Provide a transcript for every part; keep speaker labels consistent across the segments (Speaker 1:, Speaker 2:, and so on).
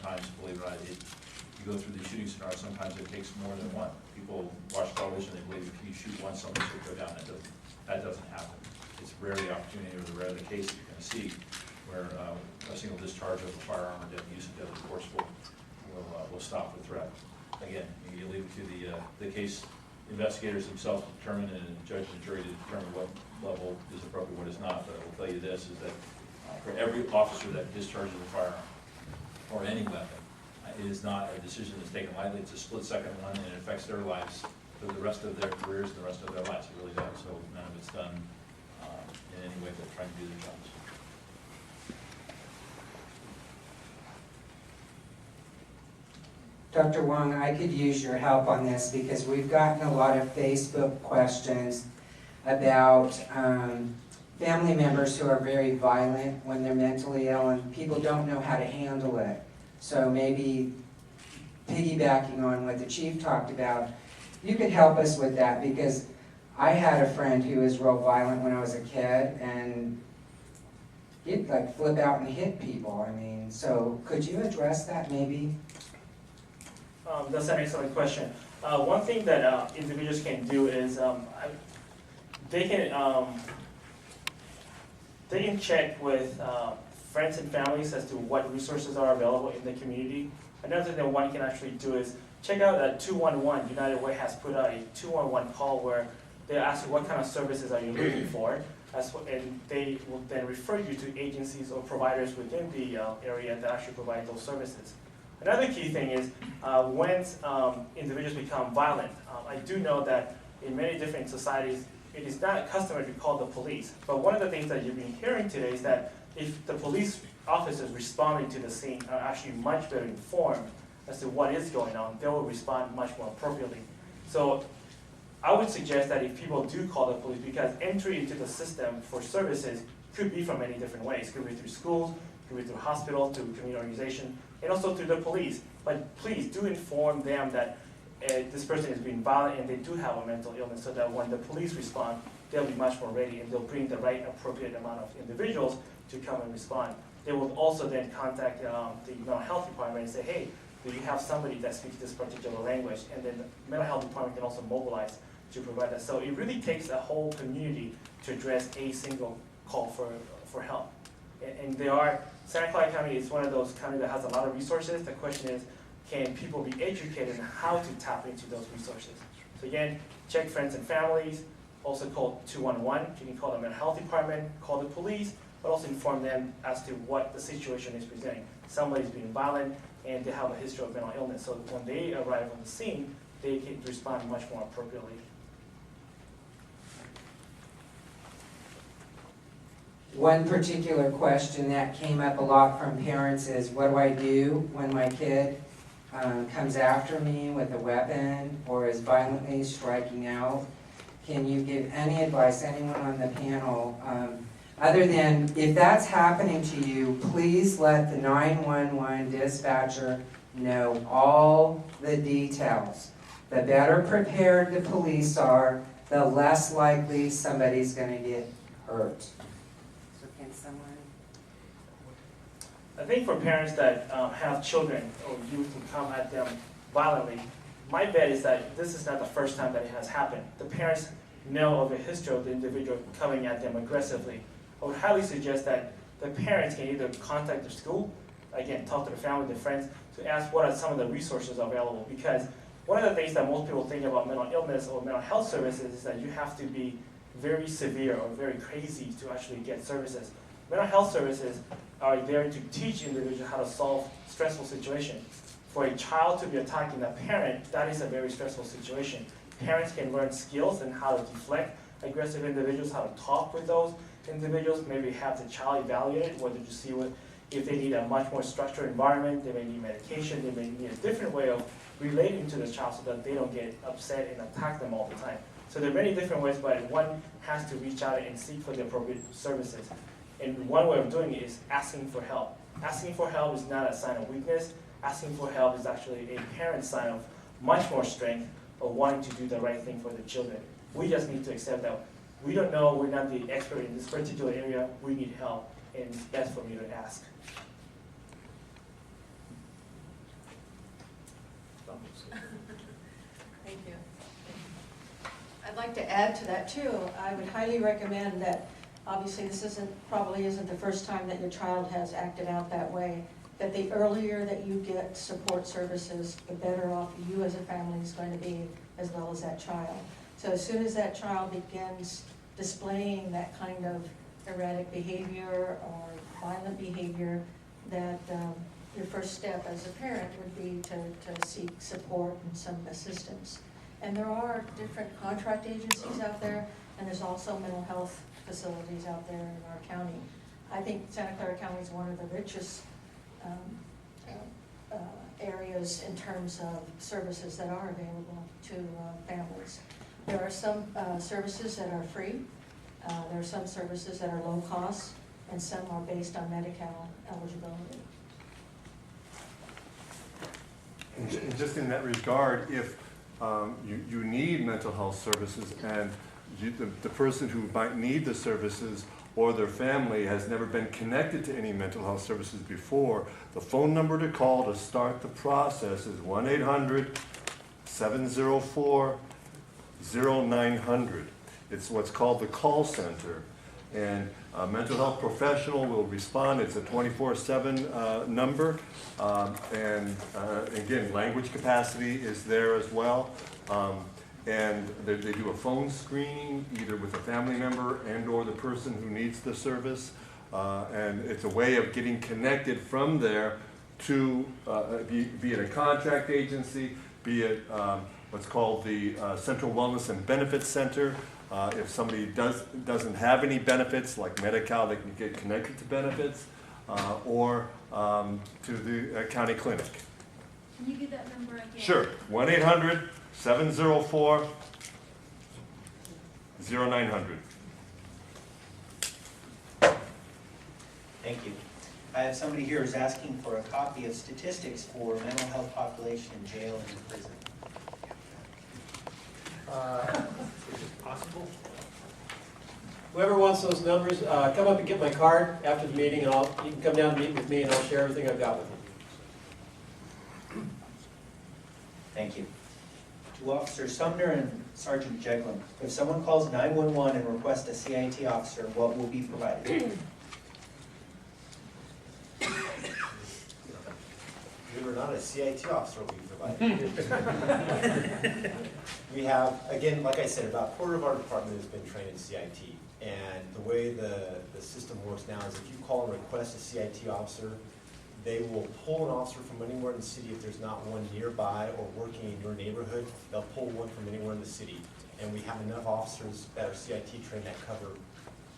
Speaker 1: sometimes, believe it or not, you go through the shooting scenario, sometimes it takes more than one. People watch television, they believe if you shoot once, somebody's going to go down. That doesn't happen. It's rare the opportunity or the rare the case that you're going to see where a single discharge of a firearm or deadly use of deadly force will stop the threat. Again, you leave it to the case investigators themselves to determine, and the judge and jury to determine what level is appropriate, what is not. But I will tell you this, is that for every officer that discharges a firearm or any weapon, it is not a decision that's taken lightly. It's a split-second one, and it affects their lives for the rest of their careers and the rest of their lives. It really does. So none of it's done in any way but trying to do their jobs.
Speaker 2: Dr. Wong, I could use your help on this because we've gotten a lot of Facebook questions about family members who are very violent when they're mentally ill, and people don't know how to handle it. So maybe piggybacking on what the chief talked about, you could help us with that, because I had a friend who was real violent when I was a kid, and he'd like flip out and hit people. I mean, so could you address that maybe?
Speaker 3: That's an excellent question. One thing that individuals can do is they can check with friends and families as to what resources are available in the community. Another thing that one can actually do is check out that 211. United Way has put out a 211 call where they ask you what kind of services are you looking for, and they will then refer you to agencies or providers within the area that actually provide those services. Another key thing is when individuals become violent. I do know that in many different societies, it is not customary to call the police. But one of the things that you've been hearing today is that if the police officers responding to the scene are actually much better informed as to what is going on, they will respond much more appropriately. So I would suggest that if people do call the police, because entry into the system for services could be from many different ways. It could be through schools, it could be through hospital, through community organization, and also through the police. But please do inform them that this person is being violent and they do have a mental illness, so that when the police respond, they'll be much more ready and they'll bring the right appropriate amount of individuals to come and respond. They will also then contact the mental health department and say, hey, do you have somebody that speaks this particular language? And then the mental health department can also mobilize to provide that. So it really takes a whole community to address a single call for help. And there are, Santa Clara County is one of those counties that has a lot of resources. The question is, can people be educated on how to tap into those resources? So again, check friends and families, also call 211. You can call the mental health department, call the police, but also inform them as to what the situation is presenting. Somebody's being violent and they have a history of mental illness. So when they arrive on the scene, they can respond much more appropriately.
Speaker 2: One particular question that came up a lot from parents is, what do I do when my kid comes after me with a weapon or is violently striking out? Can you give any advice, anyone on the panel, other than if that's happening to you, please let the 911 dispatcher know all the details. The better prepared the police are, the less likely somebody's going to get hurt. So can someone?
Speaker 3: I think for parents that have children or youth who come at them violently, my bet is that this is not the first time that it has happened. The parents know of a history of the individual coming at them aggressively. I would highly suggest that the parents can either contact their school, again, talk to the family, their friends, to ask what are some of the resources available. Because one of the things that most people think about mental illness or mental health services is that you have to be very severe or very crazy to actually get services. Mental health services are there to teach individuals how to solve stressful situations. For a child to be attacking a parent, that is a very stressful situation. Parents can learn skills and how to deflect aggressive individuals, how to talk with those individuals, maybe have the child evaluated, whether to see if they need a much more structured environment, they may need medication, they may need a different way of relating to the child so that they don't get upset and attack them all the time. So there are many different ways, but one has to reach out and seek for the appropriate services. And one way of doing it is asking for help. Asking for help is not a sign of weakness. Asking for help is actually a parent's sign of much more strength of wanting to do the right thing for the children. We just need to accept that we don't know, we're not the expert in this particular area, we need help, and it's best for me to ask.
Speaker 4: Thank you. I'd like to add to that too. I would highly recommend that, obviously this probably isn't the first time that your child has acted out that way, that the earlier that you get support services, the better off you as a family is going to be, as well as that child. So as soon as that child begins displaying that kind of erratic behavior or violent behavior, that your first step as a parent would be to seek support and some assistance. And there are different contract agencies out there, and there's also mental health facilities out there in our county. I think Santa Clara County is one of the richest areas in terms of services that are available to families. There are some services that are free. There are some services that are low cost, and some are based on Medi-Cal eligibility.
Speaker 5: And just in that regard, if you need mental health services and the person who might need the services or their family has never been connected to any mental health services before, the phone number to call to start the process is 1-800-704-0900. It's what's called the call center. And a mental health professional will respond. It's a 24/7 number. Again, language capacity is there as well. And they do a phone screening, either with a family member and or the person who needs the service. And it's a way of getting connected from there to, be it a contract agency, be it what's called the Central Wellness and Benefits Center. If somebody doesn't have any benefits, like Medi-Cal, they can get connected to benefits, or to the county clinic.
Speaker 6: Can you give that number again?
Speaker 5: Sure, 1-800-704-0900.
Speaker 7: Thank you. I have somebody here who's asking for a copy of statistics for mental health population in jail and in prison.
Speaker 8: Is it possible? Whoever wants those numbers, come up and get my card after the meeting, and you can come down and meet with me, and I'll share everything I've got with you.
Speaker 7: Thank you. To Officer Sumner and Sergeant Jeglin, if someone calls 911 and requests a CIT officer, what will be provided?
Speaker 9: Believe it or not, a CIT officer will be provided. We have, again, like I said, about a quarter of our department has been trained in CIT. And the way the system works now is if you call and request a CIT officer, they will pull an officer from anywhere in the city. If there's not one nearby or working in your neighborhood, they'll pull one from anywhere in the city. And we have enough officers that are CIT trained that cover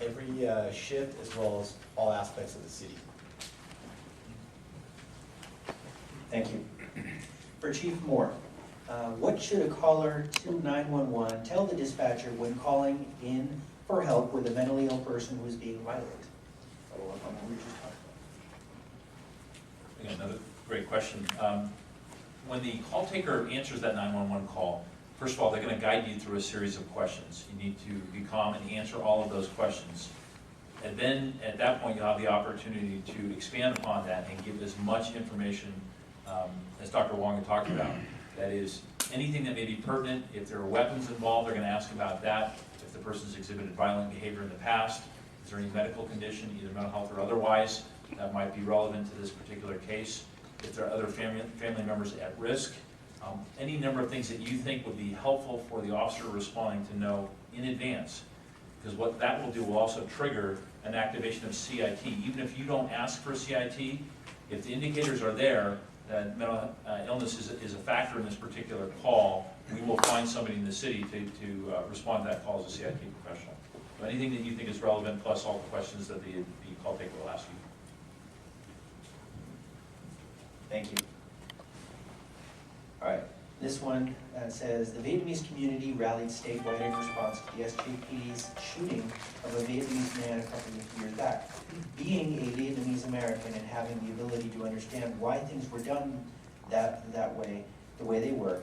Speaker 9: every shift as well as all aspects of the city.
Speaker 7: Thank you. For Chief Moore, what should a caller to 911 tell the dispatcher when calling in for help with a mentally ill person who is being violent? Follow up on what we just talked about.
Speaker 1: Again, another great question. When the call taker answers that 911 call, first of all, they're going to guide you through a series of questions. You need to be calm and answer all of those questions. And then at that point, you'll have the opportunity to expand upon that and give as much information as Dr. Wong had talked about. That is, anything that may be pertinent. If there are weapons involved, they're going to ask about that. If the person's exhibited violent behavior in the past, is there any medical condition, either mental health or otherwise, that might be relevant to this particular case? If there are other family members at risk, any number of things that you think would be helpful for the officer responding to know in advance. Because what that will do will also trigger an activation of CIT. Even if you don't ask for CIT, if the indicators are there that mental illness is a factor in this particular call, we will find somebody in the city to respond to that call as a CIT professional. So anything that you think is relevant, plus all the questions that the call taker will ask you.
Speaker 7: Thank you. All right, this one says, the Vietnamese community rallied statewide in response to the SJP's shooting of a Vietnamese man a couple of years back. Being a Vietnamese American and having the ability to understand why things were done that way, the way they were,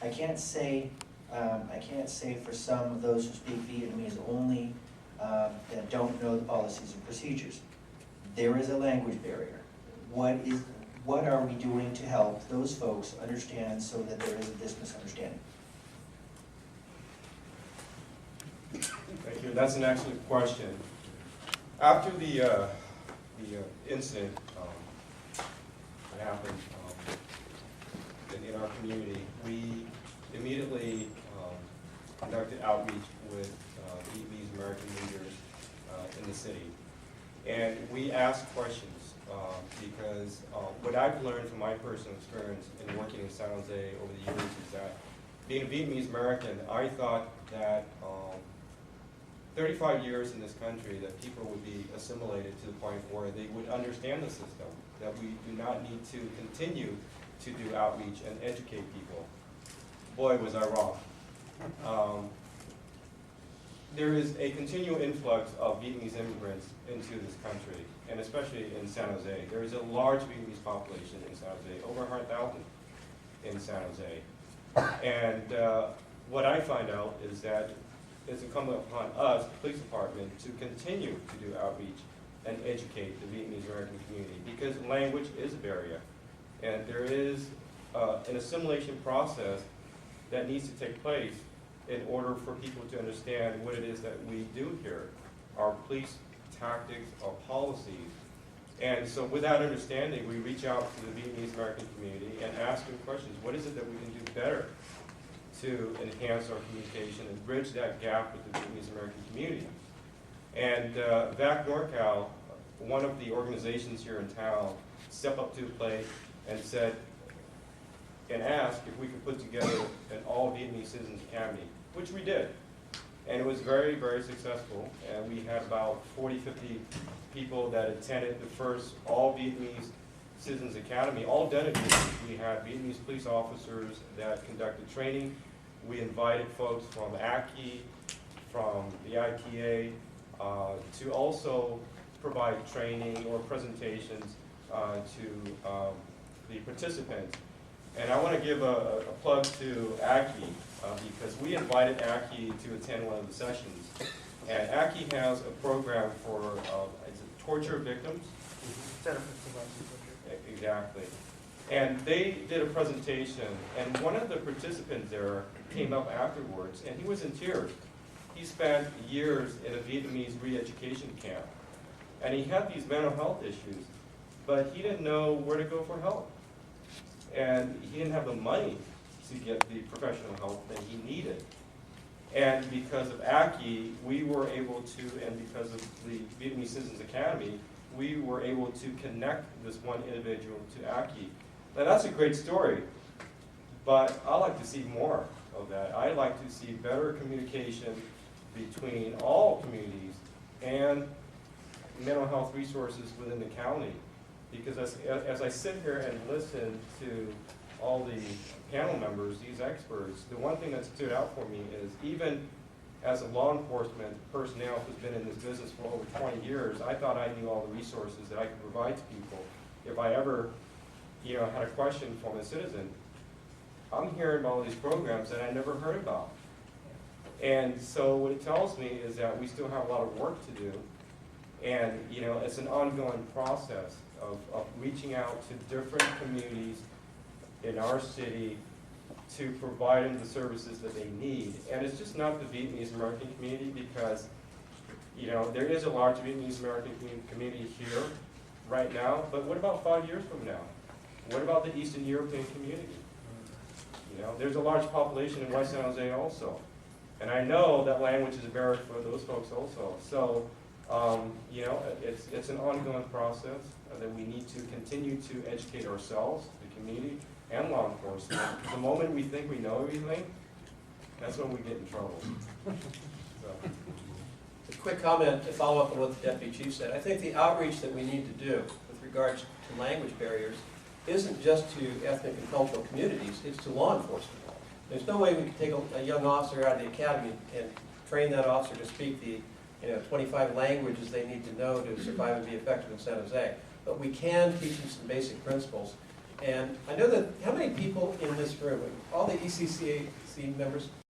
Speaker 7: I can't say for some of those who speak Vietnamese only that don't know the policies and procedures. There is a language barrier. what are we doing to help those folks understand so that there isn't this misunderstanding?
Speaker 10: Thank you. That's an excellent question. After the incident that happened in our community, we immediately conducted outreach with Vietnamese American leaders in the city. And we asked questions because what I've learned from my personal experience in working in San Jose over the years is that being a Vietnamese American, I thought that 35 years in this country that people would be assimilated to the point where they would understand the system, that we do not need to continue to do outreach and educate people. Boy, was I wrong. There is a continual influx of Vietnamese immigrants into this country, and especially in San Jose. There is a large Vietnamese population in San Jose, over 100,000 in San Jose. And what I find out is that it's incumbent upon us, the police department, to continue to do outreach and educate the Vietnamese American community, because language is a barrier. And there is an assimilation process that needs to take place in order for people to understand what it is that we do here, our police tactics, our policies. And so with that understanding, we reach out to the Vietnamese American community and ask them questions. What is it that we can do better to enhance our communication and bridge that gap with the Vietnamese American community? And VAC NorCal, one of the organizations here in town, stepped up to the plate and said, and asked if we could put together an all Vietnamese Citizens Academy, which we did. And it was very, very successful. And we had about 40, 50 people that attended the first all Vietnamese Citizens Academy, all done in Vietnamese. We had Vietnamese police officers that conducted training. We invited folks from ACI, from the ITA, to also provide training or presentations to the participants. And I want to give a plug to ACI, because we invited ACI to attend one of the sessions. And ACI has a program for torture victims. Exactly. And they did a presentation, and one of the participants there came up afterwards, and he was in tears. He spent years in a Vietnamese re-education camp, and he had these mental health issues, but he didn't know where to go for help. And he didn't have the money to get the professional help that he needed. And because of ACI, we were able to, and because of the Vietnamese Citizens Academy, we were able to connect this one individual to ACI. Now that's a great story, but I like to see more of that. I like to see better communication between all communities and mental health resources within the county. Because as I sit here and listen to all the panel members, these experts, the one thing that stood out for me is even as a law enforcement personnel who's been in this business for over 20 years, I thought I knew all the resources that I could provide to people. If I ever, had a question from a citizen, I'm hearing about all these programs that I never heard about. And so what it tells me is that we still have a lot of work to do. And, it's an ongoing process of reaching out to different communities in our city to provide them the services that they need. And it's just not the Vietnamese American community, because, there is a large Vietnamese American community here right now, but what about 5 years from now? What about the Eastern European community? There's a large population in West San Jose also. And I know that language is a barrier for those folks also. So, it's an ongoing process that we need to continue to educate ourselves, the community, and law enforcement. The moment we think we know everything, that's when we get in trouble. So.
Speaker 8: A quick comment to follow up on what the Deputy Chief said. I think the outreach that we need to do with regards to language barriers isn't just to ethnic and cultural communities, it's to law enforcement. There's no way we can take a young officer out of the academy and train that officer to speak the 25 languages they need to know to survive and be effective in San Jose. But we can teach them some basic principles. And I know that, how many people in this room, all the ECCAC members,